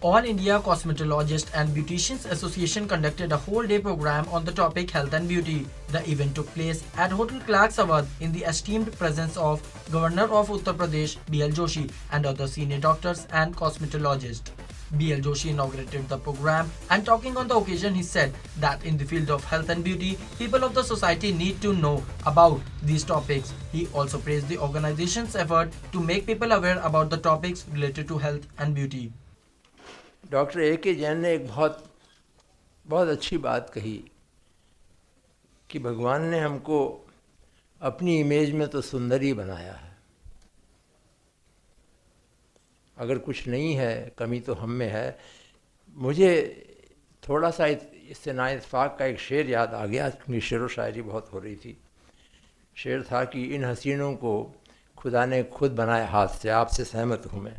All India Cosmetologists and Beauticians Association conducted a whole-day program on the topic health and beauty. The event took place at Hotel Clarks Awadh in the esteemed presence of Governor of Uttar Pradesh B.L. Joshi and other senior doctors and cosmetologists. B.L. Joshi inaugurated the program and talking on the occasion he said that in the field of health and beauty, people of the society need to know about these topics. He also praised the organization's effort to make people aware about the topics related to health and beauty. Doctor A.K. Jain ने एक बहुत अच्छी बात कही कि भगवान ने हमको अपनी इमेज में तो सुंदर ही बनाया है, अगर कुछ नहीं है, कमी तो हम में है। मुझे थोड़ा सा इससे नाइत्तेफाक का एक शेर याद आ गया, क्योंकि शेर व शायरी बहुत हो रही थी। शेर था कि इन हसीनों को खुदा ने खुद बनाया हाथ से, आपसे सहमत हूँ मैं।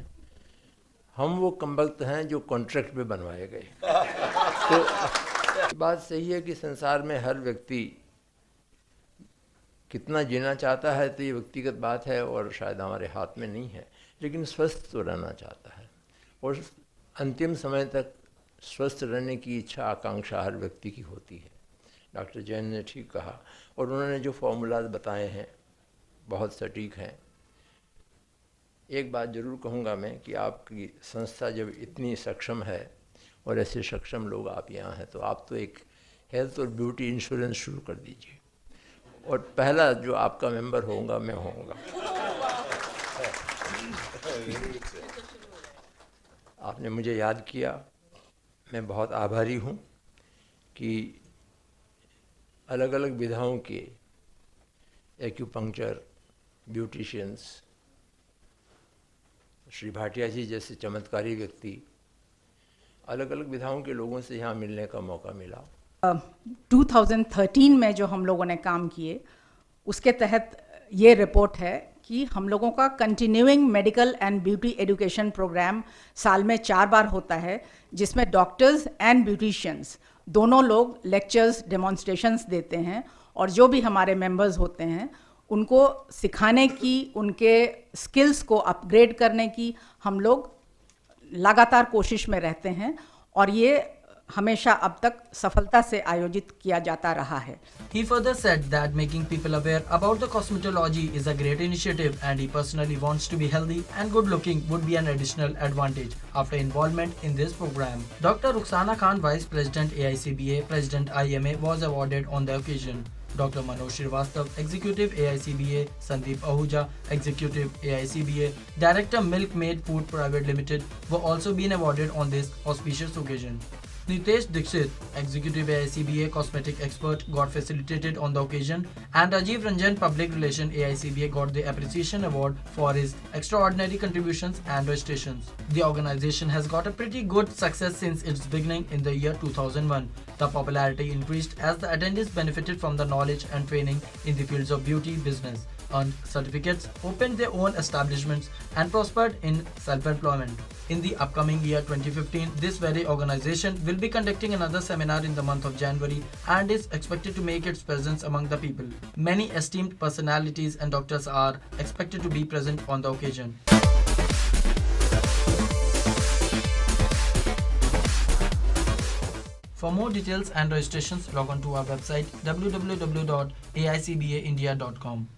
हम वो कमबख्त हैं जो कॉन्ट्रैक्ट पे बनवाए गए। तो बात सही है कि संसार में हर व्यक्ति कितना जीना चाहता है तो ये व्यक्तिगत बात है और शायद हमारे हाथ में नहीं है, लेकिन स्वस्थ तो रहना चाहता है और अंतिम समय तक स्वस्थ रहने की इच्छा आकांक्षा हर व्यक्ति की होती है। डॉक्टर जैन ने ठीक कहा और उन्होंने जो फॉर्मूलाज बताए हैं बहुत सटीक हैं। एक बात ज़रूर कहूँगा मैं कि आपकी संस्था जब इतनी सक्षम है और ऐसे सक्षम लोग आप यहाँ हैं, तो आप तो एक हेल्थ और ब्यूटी इंश्योरेंस शुरू कर दीजिए और पहला जो आपका मेंबर होगा मैं होऊंगा। आपने मुझे याद किया, मैं बहुत आभारी हूँ कि अलग अलग विधाओं के एक्यूपंक्चर, ब्यूटिशियंस, श्री भाटिया जी जैसे चमत्कारी व्यक्ति, अलग अलग विधाओं के लोगों से यहाँ मिलने का मौका मिला। 2013 में जो हम लोगों ने काम किए उसके तहत ये रिपोर्ट है कि हम लोगों का continuing medical and beauty education programme साल में 4 बार होता है, जिसमें डॉक्टर्स एंड ब्यूटिशियंस दोनों लोग लेक्चर्स, डेमोन्स्ट्रेशंस देते हैं और जो भी हमारे मेंबर्स होते हैं उनको सिखाने की, उनके स्किल्स को अपग्रेड करने की हम लोग लगातार कोशिश में रहते हैं और ये हमेशा अब तक सफलता से आयोजित किया जाता रहा है। He further said that making people aware about the cosmetology is a great initiative and he personally wants to be healthy and good looking would be an additional advantage after involvement in this program. Dr. Rukhsana Khan, Vice President AICBA, President IMA was awarded on the occasion. Dr. Manoj Srivastava, Executive AICBA, Sandeep Ahuja, Executive AICBA, Director Milkmaid Food Private Limited were also being awarded on this auspicious occasion. Nitesh Dixit, Executive AICBA Cosmetic Expert, got facilitated on the occasion, and Rajiv Ranjan, Public Relation AICBA, got the Appreciation Award for his extraordinary contributions and registrations. The organization has got a pretty good success since its beginning in the year 2001. The popularity increased as the attendees benefited from the knowledge and training in the fields of beauty business, earned certificates, opened their own establishments, and prospered in self-employment. In the upcoming year 2015, this very organization will be conducting another seminar in the month of January and is expected to make its presence among the people. Many esteemed personalities and doctors are expected to be present on the occasion. For more details and registrations, log on to our website www.aicbaindia.com.